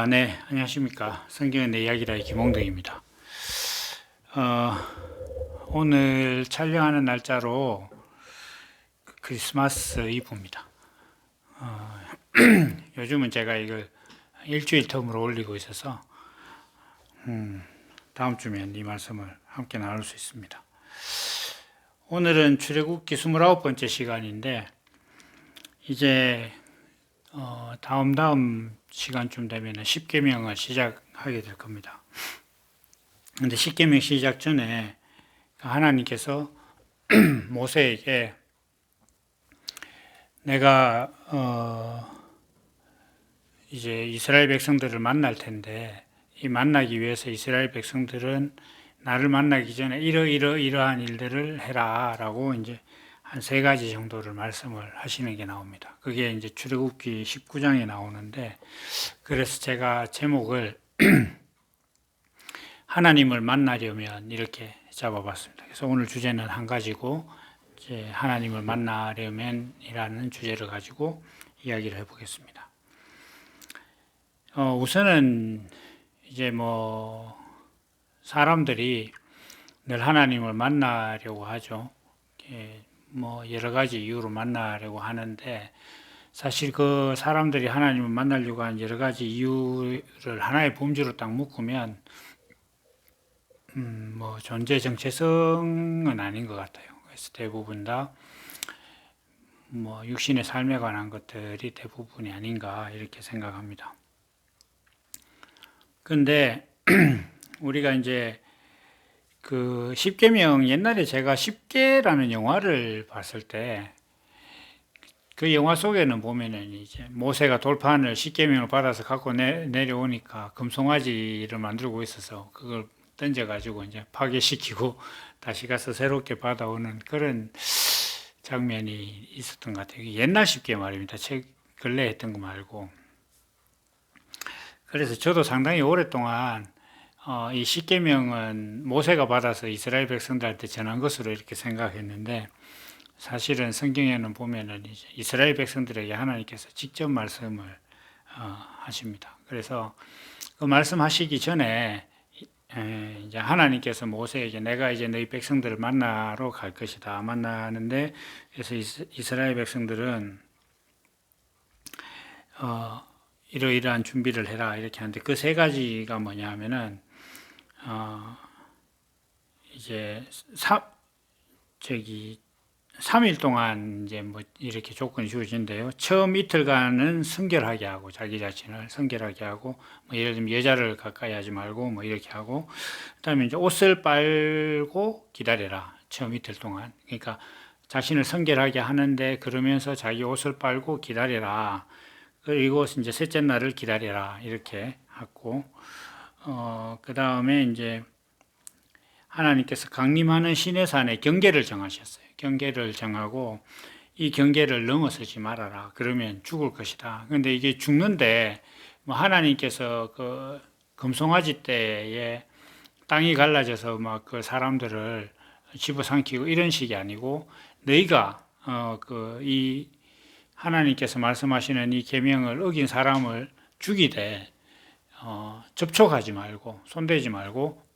네, 안녕하십니까. 성경의 내 이야기라의 김홍덕입니다. 오늘 촬영하는 날짜로 크리스마스 이브입니다. 요즘은 제가 이걸 일주일 텀으로 올리고 있어서, 다음 주면 이 말씀을 함께 나눌 수 있습니다. 오늘은 출애굽기 29번째 시간인데, 이제, 다음 시간쯤 되면 십계명을 시작하게 될 겁니다. 근데 십계명 시작 전에 하나님께서 모세에게 내가 이제 이스라엘 백성들을 만날 텐데 이 만나기 위해서 이스라엘 백성들은 나를 만나기 전에 이러한 일들을 해라라고 이제 한 세 가지 정도를 말씀을 하시는 게 나옵니다. 그게 이제 출애굽기 19장에 나오는데, 그래서 제가 제목을 하나님을 만나려면 이렇게 잡아봤습니다. 그래서 오늘 주제는 한 가지고, 이제 하나님을 만나려면이라는 주제를 가지고 이야기를 해보겠습니다. 우선은 이제 사람들이 늘 하나님을 만나려고 하죠. 여러 가지 이유로 만나려고 하는데, 사실 그 사람들이 하나님을 만나려고 하는 여러 가지 이유를 하나의 범주로 딱 묶으면 존재 정체성은 아닌 것 같아요. 그래서 대부분 다 육신의 삶에 관한 것들이 대부분이 아닌가 이렇게 생각합니다. 근데 우리가 이제 그 십계명, 옛날에 제가 십계라는 영화를 봤을 때 그 영화 속에는 보면은 이제 모세가 돌판을 십계명을 받아서 갖고 내려오니까 금송아지를 만들고 있어서 그걸 던져가지고 이제 파괴시키고 다시 가서 새롭게 받아오는 그런 장면이 있었던 것 같아요. 옛날 십계 말입니다. 책 근래 했던 거 말고. 그래서 저도 상당히 오랫동안 이 십계명은 모세가 받아서 이스라엘 백성들한테 전한 것으로 이렇게 생각했는데, 사실은 성경에는 보면은 이제 이스라엘 백성들에게 하나님께서 직접 말씀을 하십니다. 그래서 그 말씀하시기 전에 이제 하나님께서 모세에게 내가 이제 너희 백성들을 만나러 갈 것이다. 만나는데, 그래서 이스라엘 백성들은 이러이러한 준비를 해라 이렇게 하는데, 그 세 가지가 뭐냐 하면은 이제 3일 동안 이제 이렇게 조건이 주어진대요. 처음 이틀간은 성결하게 하고, 자기 자신을 성결하게 하고, 예를 들면 여자를 가까이 하지 말고 이렇게 하고, 그다음에 이제 옷을 빨고 기다려라. 처음 이틀 동안. 그러니까 자신을 성결하게 하는데 그러면서 자기 옷을 빨고 기다려라. 그리고 이제 셋째 날을 기다려라. 이렇게 하고, 그다음에 이제 하나님께서 강림하는 시내산에 경계를 정하셨어요. 경계를 정하고 이 경계를 넘어서지 말아라. 그러면 죽을 것이다. 그런데 이게 죽는데 하나님께서 그 금송아지 때에 땅이 갈라져서 막 그 사람들을 집어삼키고 이런 식이 아니고, 너희가 이 하나님께서 말씀하시는 이 계명을 어긴 사람을 죽이되 접촉하지 말고 손대지 말고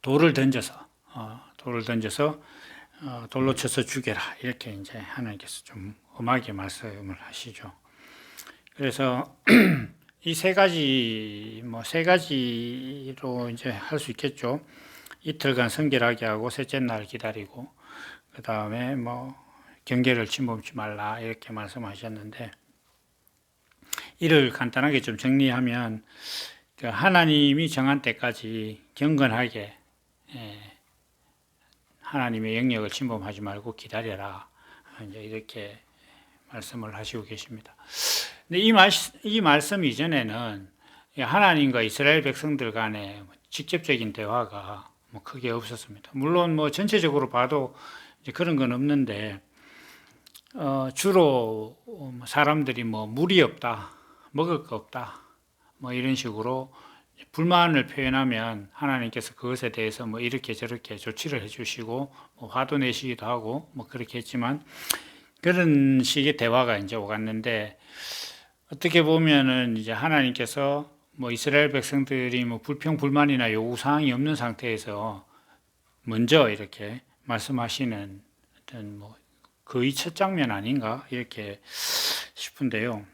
돌을 던져서 돌로 쳐서 죽여라. 이렇게 이제 하나님께서 좀 엄하게 말씀을 하시죠. 그래서 이 세 가지로 이제 할 수 있겠죠. 이틀간 성결하게 하고 셋째 날 기다리고, 그 다음에 경계를 침범치 말라 이렇게 말씀하셨는데, 이를 간단하게 좀 정리하면 하나님이 정한 때까지 경건하게 하나님의 영역을 침범하지 말고 기다려라. 이제 이렇게 말씀을 하시고 계십니다. 근데 이 말씀 이전에는 하나님과 이스라엘 백성들 간의 직접적인 대화가 크게 없었습니다. 물론 전체적으로 봐도 이제 그런 건 없는데, 주로 사람들이 물이 없다, 먹을 거 없다, 이런 식으로 불만을 표현하면 하나님께서 그것에 대해서 이렇게 저렇게 조치를 해주시고 화도 내시기도 하고 그렇게 했지만, 그런 식의 대화가 이제 오갔는데, 어떻게 보면은 이제 하나님께서 뭐 이스라엘 백성들이 뭐 불평 불만이나 요구 사항이 없는 상태에서 먼저 이렇게 말씀하시는 어떤 뭐 거의 첫 장면 아닌가 이렇게 싶은데요.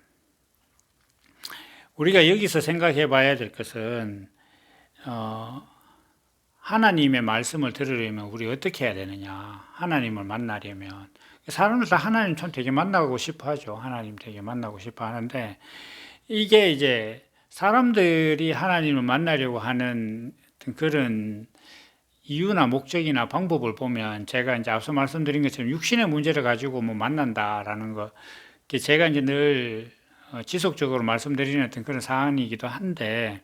우리가 여기서 생각해 봐야 될 것은 하나님의 말씀을 들으려면 우리 어떻게 해야 되느냐. 하나님을 만나려면 사람들 다 하나님 참 되게 만나고 싶어 하죠. 하나님 되게 만나고 싶어 하는데 이게 이제 사람들이 하나님을 만나려고 하는 그런 이유나 목적이나 방법을 보면 제가 이제 앞서 말씀드린 것처럼 육신의 문제를 가지고 뭐 만난다라는 거, 제가 이제 늘 지속적으로 말씀드리는 어떤 그런 사안이기도 한데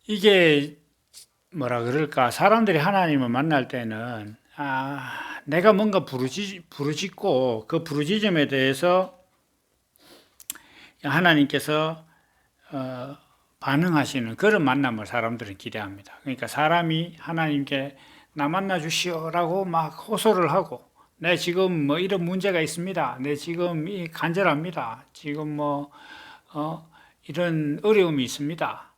이게 뭐라 그럴까, 사람들이 하나님을 만날 때는 내가 뭔가 부르짖고 그 부르짖음에 대해서 하나님께서 반응하시는 그런 만남을 사람들은 기대합니다. 그러니까 사람이 하나님께 나 만나 주시오라고 막 호소를 하고, 내 지금 뭐 이런 문제가 있습니다. 내 지금 이 간절합니다. 지금 뭐 이런 어려움이 있습니다.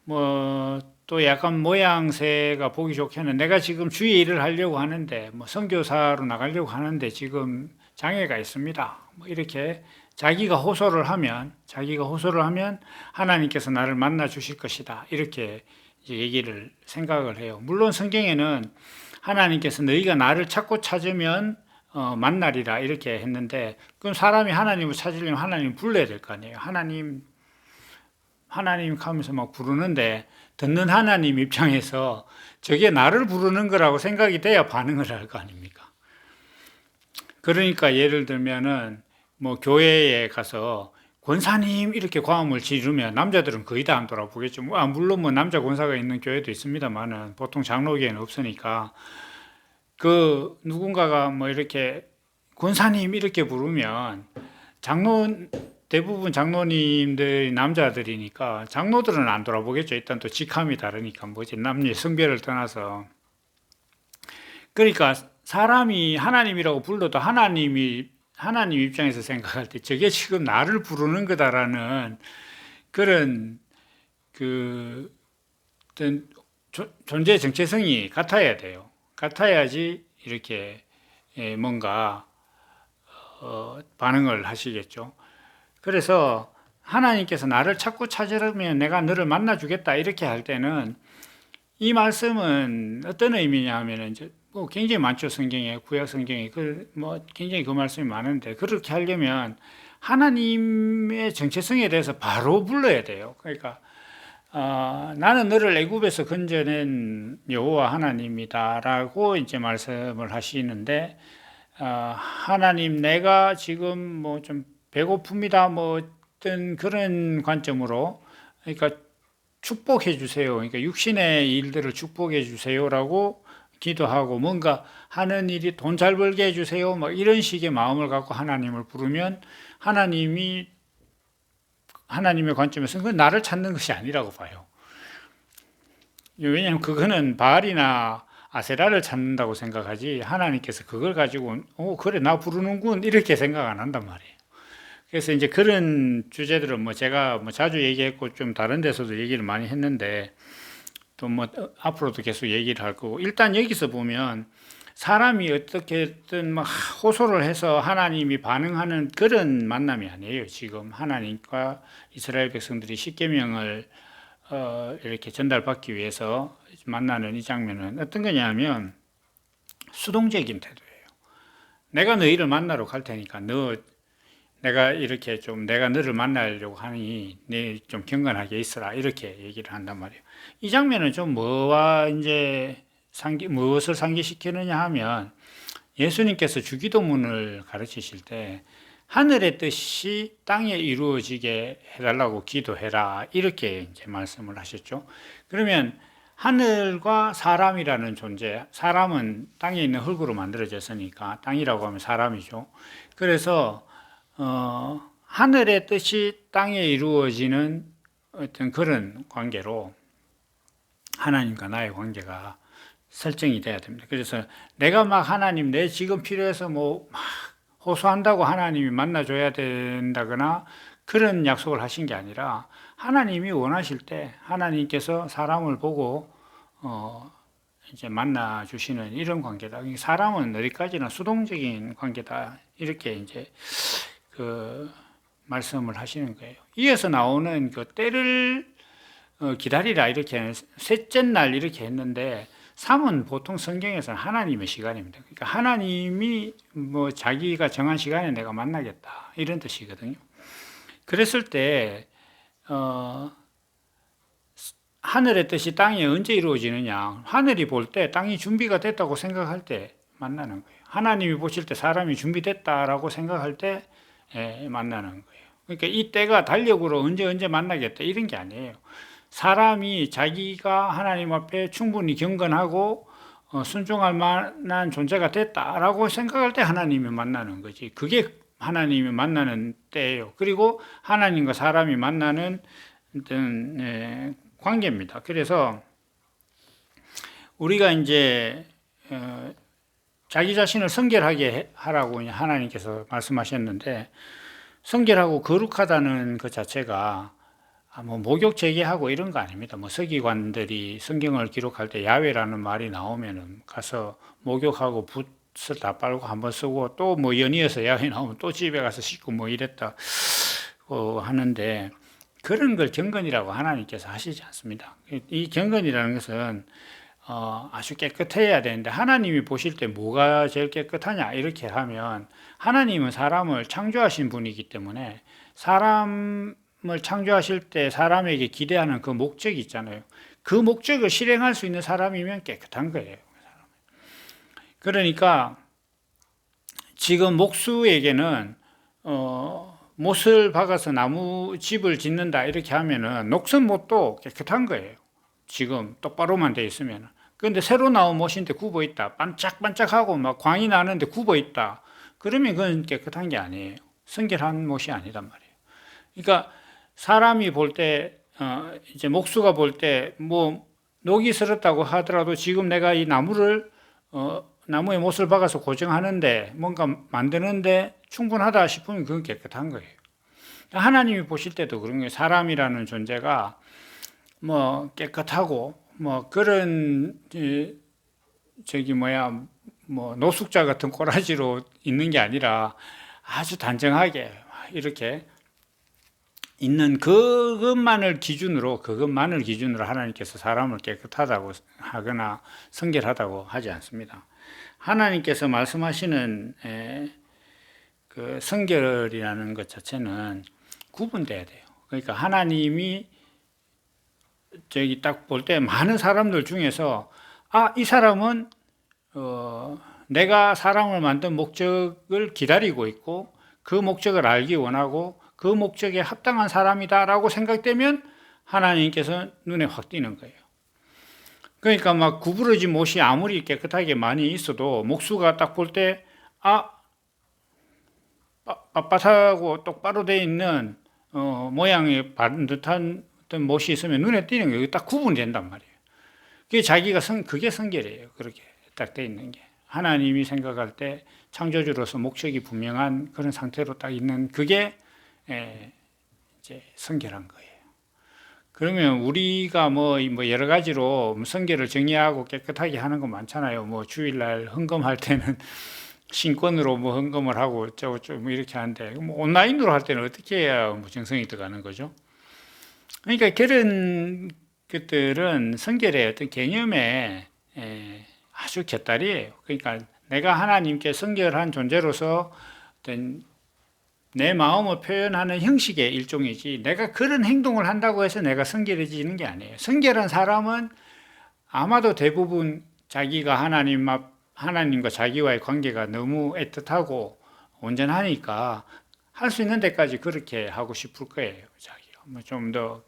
뭐 또 약간 모양새가 보기 좋게는 내가 지금 주의 일을 하려고 하는데 뭐 선교사로 나가려고 하는데 지금 장애가 있습니다. 뭐 이렇게 자기가 호소를 하면 하나님께서 나를 만나 주실 것이다. 이렇게 이제 얘기를 생각을 해요. 물론 성경에는 하나님께서 너희가 나를 찾고 찾으면 만나리라 이렇게 했는데, 그럼 사람이 하나님을 찾으려면 하나님 불러야 될 거 아니에요. 하나님 하면서 막 부르는데 듣는 하나님 입장에서 저게 나를 부르는 거라고 생각이 돼야 반응을 할 거 아닙니까? 그러니까 예를 들면은 뭐 교회에 가서 권사님 이렇게 과음을 지르면 남자들은 거의 다 안 돌아보겠죠. 물론 뭐 남자 권사가 있는 교회도 있습니다만은 보통 장로교회는 없으니까 그 누군가가 뭐 이렇게 권사님 이렇게 부르면 대부분 장로님들이 남자들이니까 장로들은 안 돌아보겠죠. 일단 또 직함이 다르니까 뭐지, 남녀 성별을 떠나서. 그러니까 사람이 하나님이라고 불러도 하나님 입장에서 생각할 때 저게 지금 나를 부르는 거다라는 그런 그 어떤 존재의 정체성이 같아야 돼요. 같아야지 이렇게 뭔가 반응을 하시겠죠. 그래서 하나님께서 나를 찾고 찾으려면 내가 너를 만나 주겠다 이렇게 할 때는 이 말씀은 어떤 의미냐 하면은 이제 뭐 굉장히 많죠. 성경에, 구약 성경에 뭐 굉장히 그 말씀이 많은데, 그렇게 하려면 하나님의 정체성에 대해서 바로 불러야 돼요. 그러니까 나는 너를 애굽에서 건져낸 여호와 하나님이다라고 이제 말씀을 하시는데, 하나님 내가 지금 뭐 좀 배고픕니다. 뭐 어떤 그런 관점으로, 그러니까 축복해 주세요. 그러니까 육신의 일들을 축복해 주세요라고 기도하고, 뭔가 하는 일이 돈 잘 벌게 해 주세요. 막 이런 식의 마음을 갖고 하나님을 부르면 하나님의 관점에서는 그건 나를 찾는 것이 아니라고 봐요. 왜냐하면 그거는 바알이나 아세라를 찾는다고 생각하지, 하나님께서 그걸 가지고 그래 나 부르는군 이렇게 생각 안 한단 말이에요. 그래서 이제 그런 주제들은 뭐 제가 뭐 자주 얘기했고 좀 다른 데서도 얘기를 많이 했는데 또 뭐 앞으로도 계속 얘기를 할 거고, 일단 여기서 보면 사람이 어떻게든 막 호소를 해서 하나님이 반응하는 그런 만남이 아니에요. 지금 하나님과 이스라엘 백성들이 십계명을 이렇게 전달받기 위해서 만나는 이 장면은 어떤 거냐면 수동적인 태도예요. 내가 너희를 만나러 갈 테니까 내가 이렇게 좀 내가 너를 만나려고 하니 네 좀 경건하게 있어라 이렇게 얘기를 한단 말이에요. 이 장면은 좀 무엇을 상기시키느냐 하면, 예수님께서 주기도문을 가르치실 때 하늘의 뜻이 땅에 이루어지게 해달라고 기도해라 이렇게 이제 말씀을 하셨죠. 그러면 하늘과 사람이라는 존재, 사람은 땅에 있는 흙으로 만들어졌으니까 땅이라고 하면 사람이죠. 그래서 하늘의 뜻이 땅에 이루어지는 어떤 그런 관계로 하나님과 나의 관계가 설정이 돼야 됩니다. 그래서 내가 막 하나님 내 지금 필요해서 뭐 막 호소한다고 하나님이 만나줘야 된다거나 그런 약속을 하신 게 아니라 하나님이 원하실 때 하나님께서 사람을 보고 이제 만나 주시는 이런 관계다. 사람은 어디까지나 수동적인 관계다. 이렇게 이제 그 말씀을 하시는 거예요. 이어서 나오는 그 때를 기다리라 이렇게 셋째 날 이렇게 했는데 3은 보통 성경에서는 하나님의 시간입니다. 그러니까 하나님이 뭐 자기가 정한 시간에 내가 만나겠다 이런 뜻이거든요. 그랬을 때 하늘의 뜻이 땅에 언제 이루어지느냐? 하늘이 볼 때 땅이 준비가 됐다고 생각할 때 만나는 거예요. 하나님이 보실 때 사람이 준비됐다라고 생각할 때 만나는 거예요. 그러니까 이 때가 달력으로 언제 만나겠다 이런 게 아니에요. 사람이 자기가 하나님 앞에 충분히 경건하고 순종할 만한 존재가 됐다라고 생각할 때 하나님이 만나는 거지. 그게 하나님이 만나는 때예요. 그리고 하나님과 사람이 만나는 어떤 관계입니다. 그래서 우리가 이제 자기 자신을 성결하게 하라고 하나님께서 말씀하셨는데, 성결하고 거룩하다는 그 자체가 뭐 목욕 재개하고 이런 거 아닙니다. 뭐 서기관들이 성경을 기록할 때 야훼라는 말이 나오면은 가서 목욕하고 붓을 다 빨고 한번 쓰고 또 뭐 연이어서 야훼 나오면 또 집에 가서 씻고 뭐 이랬다 하는데, 그런 걸 경건이라고 하나님께서 하시지 않습니다. 이 경건이라는 것은 아주 깨끗해야 되는데, 하나님이 보실 때 뭐가 제일 깨끗하냐 이렇게 하면, 하나님은 사람을 창조하신 분이기 때문에 사람을 창조하실 때 사람에게 기대하는 그 목적이 있잖아요. 그 목적을 실행할 수 있는 사람이면 깨끗한 거예요. 그러니까 지금 목수에게는 못을 박아서 나무 집을 짓는다 이렇게 하면은 녹선못도 깨끗한 거예요. 지금 똑바로만 돼 있으면. 그런데 새로 나온 못인데 굽어 있다, 반짝반짝하고 막 광이 나는데 굽어 있다, 그러면 그건 깨끗한 게 아니에요. 성결한 못이 아니란 말이에요. 그러니까 사람이 볼 때, 이제 목수가 볼 때 뭐 녹이 슬었다고 하더라도 지금 내가 이 나무를 나무에 못을 박아서 고정하는데, 뭔가 만드는데 충분하다 싶으면 그건 깨끗한 거예요. 하나님이 보실 때도 그런 거예요. 사람이라는 존재가 뭐 깨끗하고 뭐 그런 뭐 노숙자 같은 꼬라지로 있는 게 아니라 아주 단정하게 이렇게 있는 그것만을 기준으로 하나님께서 사람을 깨끗하다고 하거나 성결하다고 하지 않습니다. 하나님께서 말씀하시는 그 성결이라는 것 자체는 구분돼야 돼요. 그러니까 하나님이 저기 딱 볼 때 많은 사람들 중에서 이 사람은 내가 사람을 만든 목적을 기다리고 있고 그 목적을 알기 원하고 그 목적에 합당한 사람이다라고 생각되면 하나님께서 눈에 확 띄는 거예요. 그러니까 막 구부러진 못이 아무리 깨끗하게 많이 있어도 목수가 딱 볼 때 빳빳하고 똑바로 돼 있는 모양이 반듯한 어떤 못이 있으면 눈에 띄는 거예요. 딱 구분된단 말이에요. 그게 그게 성결이에요. 그렇게 딱 돼 있는 게. 하나님이 생각할 때 창조주로서 목적이 분명한 그런 상태로 딱 있는 그게 이제 성결한 거예요. 그러면 우리가 뭐 여러 가지로 성결을 정의하고 깨끗하게 하는 거 많잖아요. 뭐 주일날 헌금할 때는 신권으로 뭐 헌금을 하고 어쩌고 뭐 이렇게 하는데, 뭐 온라인으로 할 때는 어떻게 해야 뭐 정성이 들어가는 거죠? 그러니까 그런 것들은 성결의 어떤 개념에 아주 곁다리예요. 그러니까 내가 하나님께 성결한 존재로서 어떤 내 마음을 표현하는 형식의 일종이지, 내가 그런 행동을 한다고 해서 내가 성결해지는 게 아니에요. 성결한 사람은 아마도 대부분 자기가 하나님과 자기와의 관계가 너무 애틋하고 온전하니까 할 수 있는 데까지 그렇게 하고 싶을 거예요. 자기가 좀 더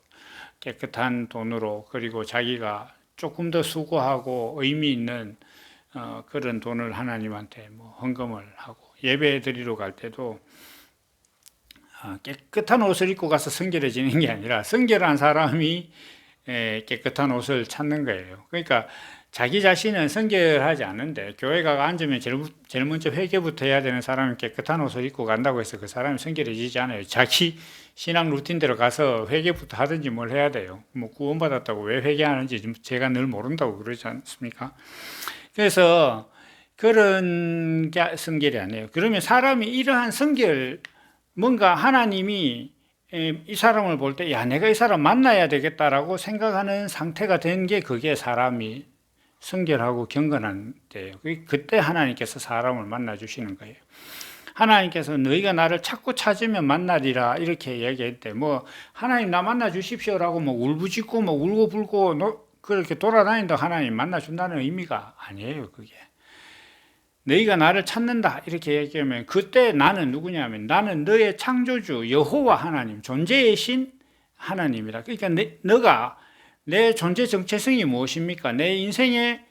깨끗한 돈으로, 그리고 자기가 조금 더 수고하고 의미 있는 그런 돈을 하나님한테 뭐 헌금을 하고, 예배 드리러 갈 때도 깨끗한 옷을 입고 가서 성결해지는 게 아니라 성결한 사람이 깨끗한 옷을 찾는 거예요. 그러니까 자기 자신은 성결하지 않은데 교회 가 앉으면 제일 먼저 회개부터 해야 되는 사람은 깨끗한 옷을 입고 간다고 해서 그 사람이 성결해지지 않아요. 자기 신앙 루틴대로 가서 회개부터 하든지 뭘 해야 돼요. 뭐 구원받았다고 왜 회개하는지 제가 늘 모른다고 그러지 않습니까? 그래서 그런 게 성결이 아니에요. 그러면 사람이 이러한 성결, 뭔가 하나님이 이 사람을 볼 때, 야, 내가 이 사람 만나야 되겠다라고 생각하는 상태가 된 게 그게 사람이 성결하고 경건한 때예요. 그때 하나님께서 사람을 만나 주시는 거예요. 하나님께서 너희가 나를 자꾸 찾으면 만나리라 이렇게 얘기할 때, 뭐 하나님 나 만나 주십시오라고 뭐 울부짖고 뭐 울고 불고 그렇게 돌아다닌다 하나님 만나 준다는 의미가 아니에요. 그게 너희가 나를 찾는다 이렇게 얘기하면, 그때 나는 누구냐면 나는 너의 창조주 여호와 하나님, 존재의 신 하나님이라. 그러니까 너가 내 존재 정체성이 무엇입니까? 내 인생의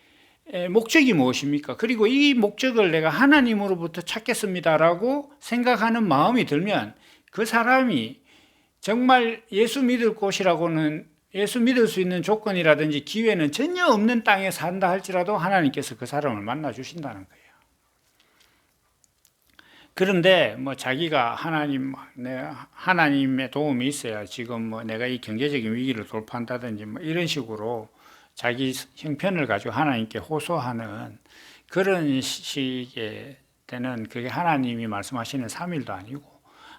목적이 무엇입니까? 그리고 이 목적을 내가 하나님으로부터 찾겠습니다라고 생각하는 마음이 들면, 그 사람이 정말 예수 믿을 곳이라고는, 예수 믿을 수 있는 조건이라든지 기회는 전혀 없는 땅에 산다 할지라도 하나님께서 그 사람을 만나 주신다는 거예요. 그런데 뭐 자기가 하나님의 도움이 있어야 지금 뭐 내가 이 경제적인 위기를 돌파한다든지 뭐 이런 식으로 자기 형편을 가지고 하나님께 호소하는 그런 식의 때는 그게 하나님이 말씀하시는 3일도 아니고,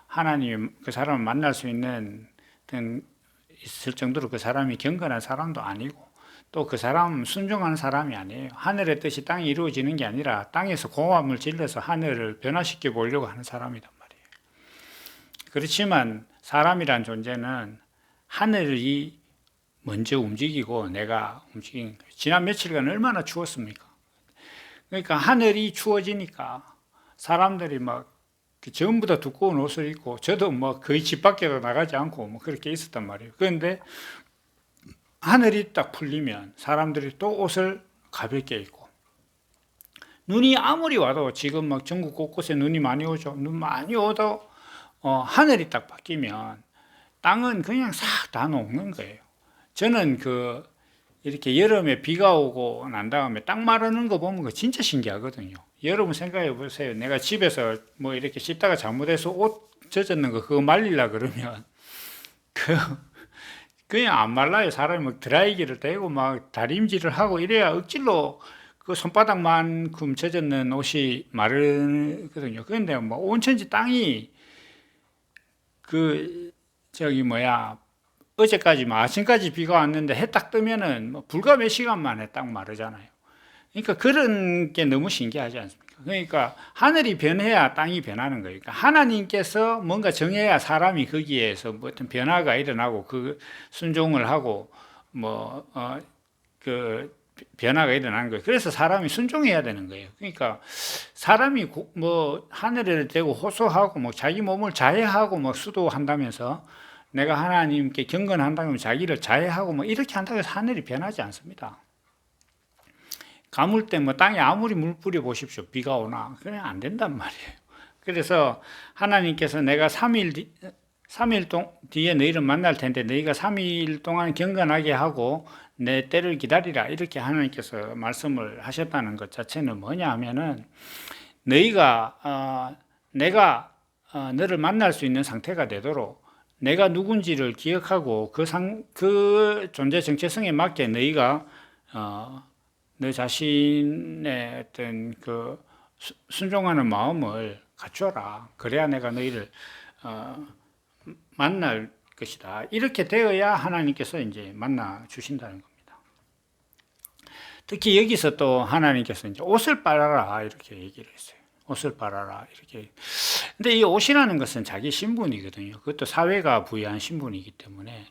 하나님이 그 사람을 만날 수 있는 있을 정도로 그 사람이 경건한 사람도 아니고, 또 그 사람 순종하는 사람이 아니에요. 하늘의 뜻이 땅에 이루어지는 게 아니라 땅에서 고함을 질러서 하늘을 변화시켜 보려고 하는 사람이란 말이에요. 그렇지만 사람이란 존재는 하늘이 먼저 움직이고 내가 움직이는 거예요. 지난 며칠간 얼마나 추웠습니까? 그러니까 하늘이 추워지니까 사람들이 막 전부 다 두꺼운 옷을 입고, 저도 뭐 거의 집 밖에도 나가지 않고 뭐 그렇게 있었단 말이에요. 그런데 하늘이 딱 풀리면 사람들이 또 옷을 가볍게 입고, 눈이 아무리 와도 지금 막 전국 곳곳에 눈이 많이 오죠. 눈 많이 오도 하늘이 딱 바뀌면 땅은 그냥 싹 다 녹는 거예요. 저는 이렇게 여름에 비가 오고 난 다음에 땅 마르는 거 보면 그 진짜 신기하거든요. 여러분 생각해 보세요. 내가 집에서 뭐 이렇게 씻다가 잘못해서 옷 젖었는 거 그거 말리려 그러면 그냥 안 말라요. 사람이 막 드라이기를 대고 막 다림질을 하고 이래야 억질로 그 손바닥만큼 젖었는 옷이 마르거든요. 그런데 뭐 온천지 땅이 어제까지 아침까지 비가 왔는데 해 딱 뜨면은 뭐 불과 몇 시간 만에 딱 마르잖아요. 그러니까 그런 게 너무 신기하지 않습니까? 그러니까 하늘이 변해야 땅이 변하는 거예요. 그러니까 하나님께서 뭔가 정해야 사람이 거기에서 뭐 어떤 변화가 일어나고 그 순종을 하고 변화가 일어나는 거예요. 그래서 사람이 순종해야 되는 거예요. 그러니까 사람이 뭐 하늘을 대고 호소하고 뭐 자기 몸을 자해하고 뭐 수도한다면서 내가 하나님께 경건한다면 자기를 자해하고 뭐 이렇게 한다고 해서 하늘이 변하지 않습니다. 가물 때 뭐 땅에 아무리 물 뿌려 보십시오. 비가 오나 그냥 안 된단 말이에요. 그래서 하나님께서 내가 3일 뒤에 너희를 만날 텐데 너희가 3일 동안 경건하게 하고 내 때를 기다리라 이렇게 하나님께서 말씀을 하셨다는 것 자체는 뭐냐 하면은, 내가 너를 만날 수 있는 상태가 되도록 내가 누군지를 기억하고 그 존재 정체성에 맞게 너희가 너 자신의 어떤 순종하는 마음을 갖춰라. 그래야 내가 너희를 만날 것이다. 이렇게 되어야 하나님께서 이제 만나 주신다는 겁니다. 특히 여기서 또 하나님께서 이제 옷을 빨아라 이렇게 얘기를 했어요. 옷을 빨아라 이렇게. 근데 이 옷이라는 것은 자기 신분이거든요. 그것도 사회가 부여한 신분이기 때문에,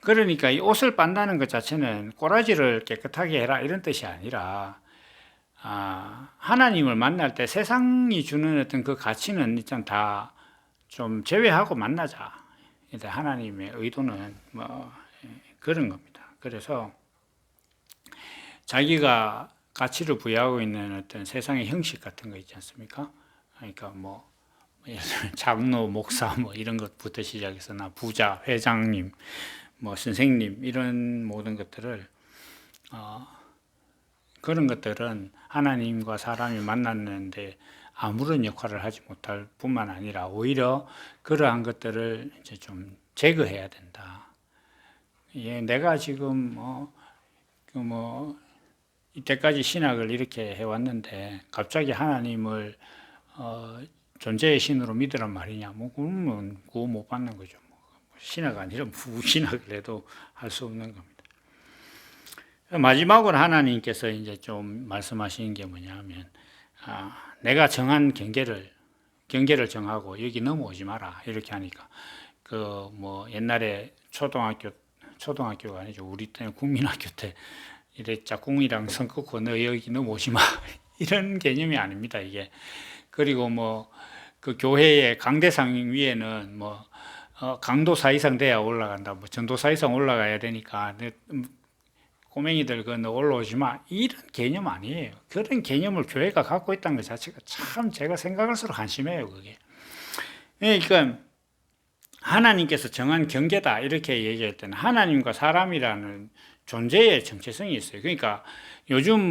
그러니까 이 옷을 빤다는 것 자체는 꼬라지를 깨끗하게 해라 이런 뜻이 아니라, 하나님을 만날 때 세상이 주는 어떤 그 가치는 일단 다 좀 제외하고 만나자. 하나님의 의도는 뭐 그런 겁니다. 그래서 자기가 가치를 부여하고 있는 어떤 세상의 형식 같은 거 있지 않습니까? 그러니까 뭐 장로, 목사 뭐 이런 것부터 시작해서 부자, 회장님, 뭐 선생님 이런 모든 것들을 그런 것들은 하나님과 사람이 만났는데 아무런 역할을 하지 못할 뿐만 아니라 오히려 그러한 것들을 이제 좀 제거해야 된다. 예, 내가 지금 이때까지 신학을 이렇게 해왔는데 갑자기 하나님을 존재의 신으로 믿으란 말이냐? 뭐 그러면 구원 못 받는 거죠. 뭐 신학 아니라 무신학을 해도 할 수 없는 겁니다. 마지막으로 하나님께서 이제 좀 말씀하시는 게 뭐냐면, 내가 정한 경계를 정하고 여기 넘어오지 마라 이렇게 하니까 옛날에 초등학교가 아니죠. 우리 때는 국민학교 때 이래 짝꿍이랑 선 끊고 너 여기 넘어오지 마 이런 개념이 아닙니다 이게. 그리고 그 교회의 강대상 위에는 강도사 이상 돼야 올라간다. 전도사 이상 올라가야 되니까 꼬맹이들 너 올라오지 마 이런 개념 아니에요. 그런 개념을 교회가 갖고 있다는 것 자체가 참 제가 생각할수록 한심해요 그게. 그러니까 하나님께서 정한 경계다 이렇게 얘기할 때는 하나님과 사람이라는 존재의 정체성이 있어요. 그러니까 요즘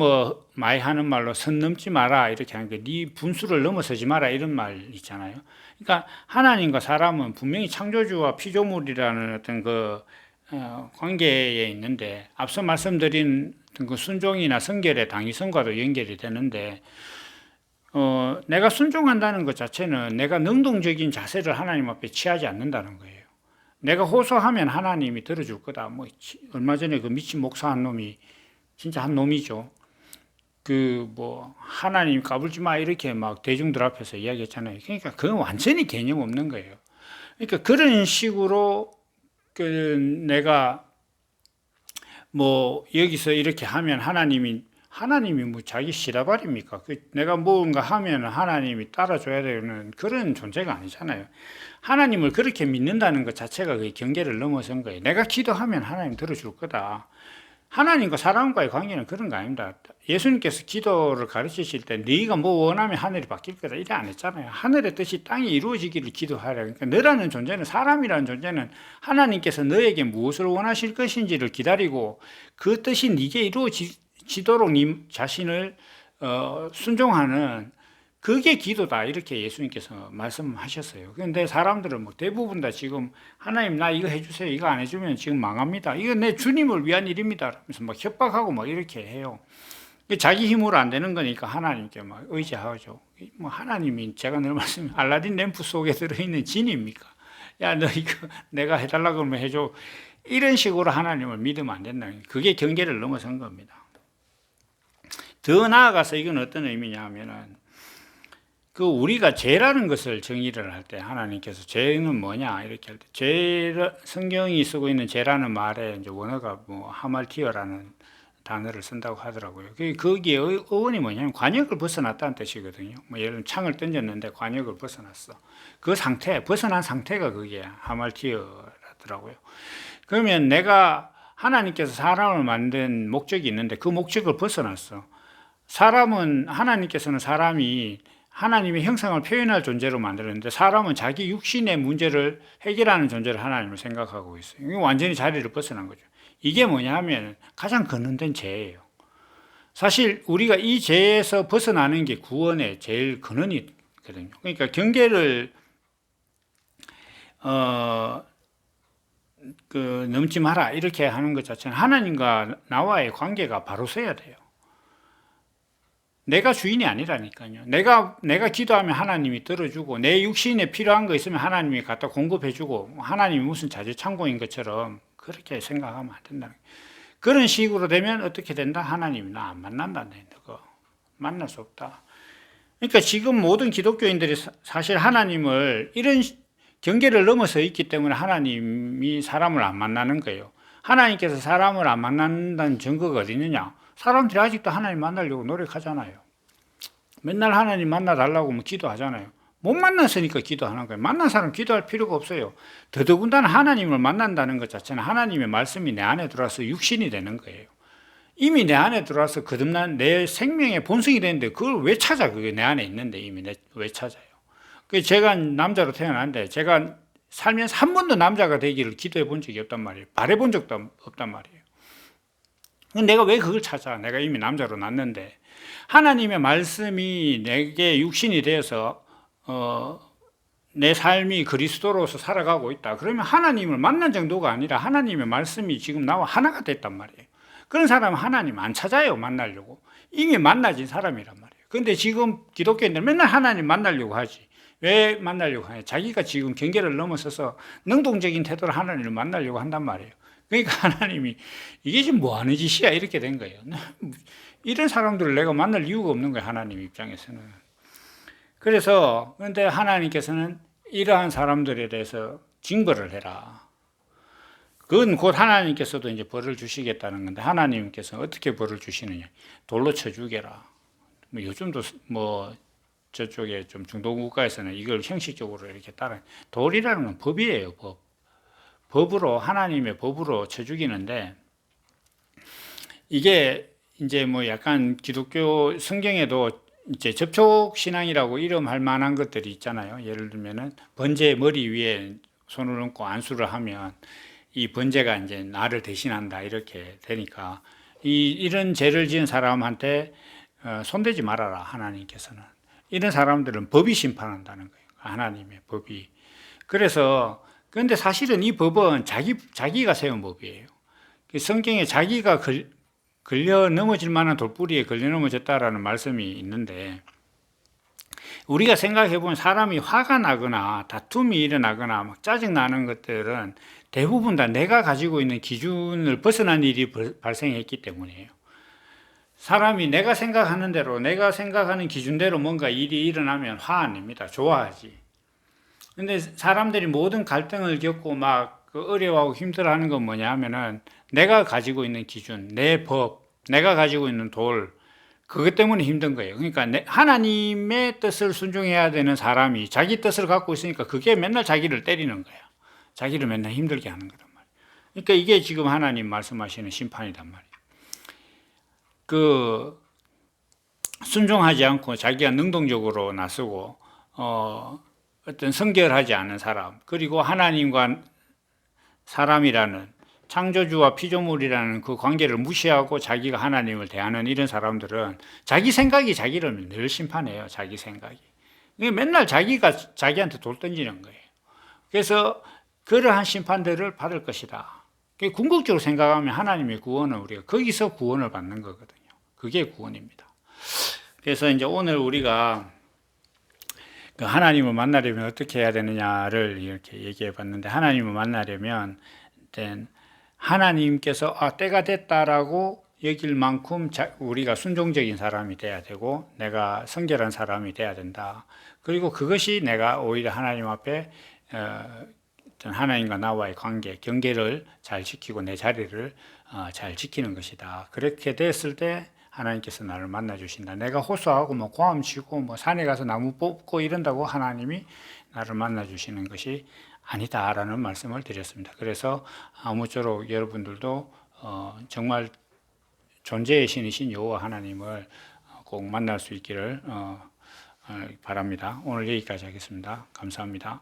많이 하는 말로 선 넘지 마라 이렇게 하는 게 네 분수를 넘어서지 마라 이런 말 있잖아요. 그러니까 하나님과 사람은 분명히 창조주와 피조물이라는 어떤 관계에 있는데 앞서 말씀드린 그 순종이나 성결의 당위성과도 연결이 되는데 내가 순종한다는 것 자체는 내가 능동적인 자세를 하나님 앞에 취하지 않는다는 거예요. 내가 호소하면 하나님이 들어줄 거다. 얼마 전에 그 미친 목사 한 놈이 진짜 한 놈이죠. 하나님 까불지 마 이렇게 막 대중들 앞에서 이야기했잖아요. 그러니까 그건 완전히 개념 없는 거예요. 그러니까 그런 식으로 내가 여기서 이렇게 하면 하나님이 자기 시라발입니까? 내가 뭔가 하면 하나님이 따라줘야 되는 그런 존재가 아니잖아요. 하나님을 그렇게 믿는다는 것 자체가 그 경계를 넘어선 거예요. 내가 기도하면 하나님 들어줄 거다. 하나님과 사람과의 관계는 그런 거 아닙니다. 예수님께서 기도를 가르치실 때 네가 원하면 하늘이 바뀔 거다 이래 안 했잖아요. 하늘의 뜻이 땅에 이루어지기를 기도하라. 그러니까 너라는 존재는, 사람이라는 존재는 하나님께서 너에게 무엇을 원하실 것인지를 기다리고 그 뜻이 네게 이루어지도록 네 자신을 순종하는 그게 기도다 이렇게 예수님께서 말씀하셨어요. 그런데 사람들은 대부분 다 지금 하나님 나 이거 해주세요. 이거 안 해주면 지금 망합니다. 이거 내 주님을 위한 일입니다. 그래서 협박하고 이렇게 해요. 자기 힘으로 안 되는 거니까 하나님께 의지하죠. 하나님이 제가 늘 말씀 알라딘 램프 속에 들어있는 진입니까? 야 너 이거 내가 해달라 그러면 해줘. 이런 식으로 하나님을 믿으면 안 된다. 그게 경계를 넘어선 겁니다. 더 나아가서 이건 어떤 의미냐 하면은 우리가 죄라는 것을 정의를 할 때 하나님께서 죄는 뭐냐 이렇게 할 때 성경이 쓰고 있는 죄라는 말에 이제 원어가 하말티어라는 단어를 쓴다고 하더라고요. 거기에 어원이 뭐냐면 관역을 벗어났다는 뜻이거든요. 예를 들면 창을 던졌는데 관역을 벗어났어. 그 상태, 벗어난 상태가 그게 하말티어라더라고요. 그러면 내가 하나님께서 사람을 만든 목적이 있는데 그 목적을 벗어났어. 하나님께서는 사람이 하나님의 형상을 표현할 존재로 만들었는데 사람은 자기 육신의 문제를 해결하는 존재를 하나님을 생각하고 있어요. 이게 완전히 자리를 벗어난 거죠. 이게 뭐냐 하면 가장 근원된 죄예요. 사실 우리가 이 죄에서 벗어나는 게 구원의 제일 근원이거든요. 그러니까 경계를 넘지 마라 이렇게 하는 것 자체는 하나님과 나와의 관계가 바로 서야 돼요. 내가 주인이 아니라니까요. 내가 기도하면 하나님이 들어주고 내 육신에 필요한 거 있으면 하나님이 갖다 공급해주고 하나님이 무슨 자재창고인 것처럼 그렇게 생각하면 안 된다. 그런 식으로 되면 어떻게 된다? 하나님이 나 안 만난다네. 너 만날 수 없다. 그러니까 지금 모든 기독교인들이 사실 하나님을 이런 경계를 넘어서 있기 때문에 하나님이 사람을 안 만나는 거예요. 하나님께서 사람을 안 만난다는 증거가 어디 있느냐? 사람들이 아직도 하나님 만나려고 노력하잖아요. 맨날 하나님 만나달라고 기도하잖아요. 못 만났으니까 기도하는 거예요. 만난 사람 기도할 필요가 없어요. 더더군다나 하나님을 만난다는 것 자체는 하나님의 말씀이 내 안에 들어와서 육신이 되는 거예요. 이미 내 안에 들어와서 거듭난 내 생명의 본성이 되는데 그걸 왜 찾아? 그게 내 안에 있는데 이미 왜 찾아요? 제가 남자로 태어났는데 제가 살면서 한 번도 남자가 되기를 기도해 본 적이 없단 말이에요. 바래 본 적도 없단 말이에요. 내가 왜 그걸 찾아? 내가 이미 남자로 났는데. 하나님의 말씀이 내게 육신이 되어서 내 삶이 그리스도로서 살아가고 있다. 그러면 하나님을 만난 정도가 아니라 하나님의 말씀이 지금 나와 하나가 됐단 말이에요. 그런 사람은 하나님 안 찾아요, 만나려고. 이미 만나진 사람이란 말이에요. 근데 지금 기독교인들 맨날 하나님 만나려고 하지. 왜 만나려고 하냐? 자기가 지금 경계를 넘어서서 능동적인 태도로 하나님을 만나려고 한단 말이에요. 그러니까 하나님이 이게 지금 뭐 하는 짓이야? 이렇게 된 거예요. 이런 사람들을 내가 만날 이유가 없는 거예요, 하나님 입장에서는. 그래서, 그런데 하나님께서는 이러한 사람들에 대해서 징벌을 해라. 그건 곧 하나님께서도 이제 벌을 주시겠다는 건데, 하나님께서 어떻게 벌을 주시느냐? 돌로 쳐 죽여라. 뭐 요즘도 뭐 저쪽에 좀 중동 국가에서는 이걸 형식적으로 이렇게 따라, 돌이라는 건 법이에요, 법. 법으로, 하나님의 법으로 쳐 죽이는데, 이게 이제 뭐 약간 기독교 성경에도 이제 접촉신앙이라고 이름할 만한 것들이 있잖아요. 예를 들면은 번제 머리 위에 손을 얹고 안수를 하면 이 번제가 이제 나를 대신한다 이렇게 되니까 이런 죄를 지은 사람한테 손대지 말아라, 하나님께서는. 이런 사람들은 법이 심판한다는 거예요. 하나님의 법이. 그래서 그런데 사실은 이 법은 자기가 세운 법이에요. 성경에 자기가 걸려 넘어질 만한 돌뿌리에 걸려 넘어졌다라는 말씀이 있는데, 우리가 생각해 보면 사람이 화가 나거나 다툼이 일어나거나 막 짜증 나는 것들은 대부분 다 내가 가지고 있는 기준을 벗어난 일이 발생했기 때문이에요. 사람이 내가 생각하는 대로, 내가 생각하는 기준대로 뭔가 일이 일어나면 화 안 냅니다. 좋아하지. 근데 사람들이 모든 갈등을 겪고 막 어려워하고 힘들어하는 건 뭐냐 하면은 내가 가지고 있는 기준, 내 법, 내가 가지고 있는 돌, 그것 때문에 힘든 거예요. 그러니까 하나님의 뜻을 순종해야 되는 사람이 자기 뜻을 갖고 있으니까 그게 맨날 자기를 때리는 거야. 자기를 맨날 힘들게 하는 거란 말이에요. 그러니까 이게 지금 하나님 말씀하시는 심판이란 말이에요. 순종하지 않고 자기가 능동적으로 나서고 어떤 성결하지 않은 사람, 그리고 하나님과 사람이라는 창조주와 피조물이라는 그 관계를 무시하고 자기가 하나님을 대하는 이런 사람들은 자기 생각이 자기를 늘 심판해요. 자기 생각이. 맨날 자기가 자기한테 돌 던지는 거예요. 그래서 그러한 심판들을 받을 것이다. 궁극적으로 생각하면 하나님의 구원은 우리가 거기서 구원을 받는 거거든요. 그게 구원입니다. 그래서 이제 오늘 우리가 하나님을 만나려면 어떻게 해야 되느냐를 이렇게 얘기해 봤는데, 하나님을 만나려면 하나님께서 때가 됐다라고 여길 만큼 우리가 순종적인 사람이 돼야 되고 내가 성결한 사람이 돼야 된다. 그리고 그것이 내가 오히려 하나님 앞에 하나님과 나와의 관계, 경계를 잘 지키고 내 자리를 잘 지키는 것이다. 그렇게 됐을 때 하나님께서 나를 만나 주신다. 내가 호소하고 뭐 고함 치고 뭐 산에 가서 나무 뽑고 이런다고 하나님이 나를 만나 주시는 것이 아니다라는 말씀을 드렸습니다. 그래서 아무쪼록 여러분들도 정말 존재의 신이신 여호와 하나님을 꼭 만날 수 있기를 바랍니다. 오늘 여기까지 하겠습니다. 감사합니다.